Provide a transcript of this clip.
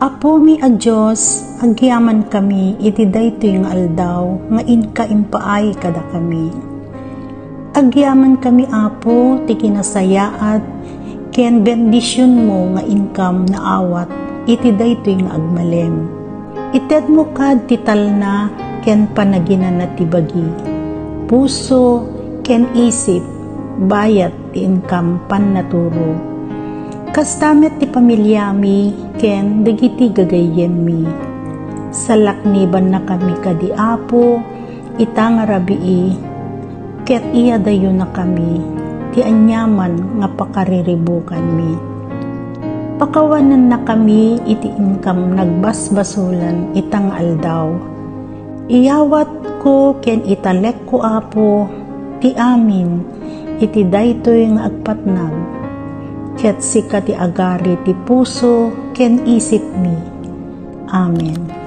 Apo mi a Diyos, agyaman kami iti daytoy nga aldaw, nga inka impaay kada kami. Agyaman kami Apo, ti kinasayaat, ken bendisyon mo nga inkam na awat, iti daytoy nga agmalem. Ited mo kad ti talna, ken panaginan na ti bagi. Puso, ken isip, bayat ti inkam pannaturo. Kastamet ti pamilyami, ken dagiti gagayem mi. Salakniban na kami kadi Apo, itang rabii, ket iya dayo na kami, ti anyaman nga pakariribukan mi. Pakawanan na kami, iti inkam nagbasbasulan, itang aldaw. Iyawat ko, ken italek ko Apo, ti amin, iti daytoy nga agpatnag. Ket sika ti agari ti puso, ken isip mi. Amen.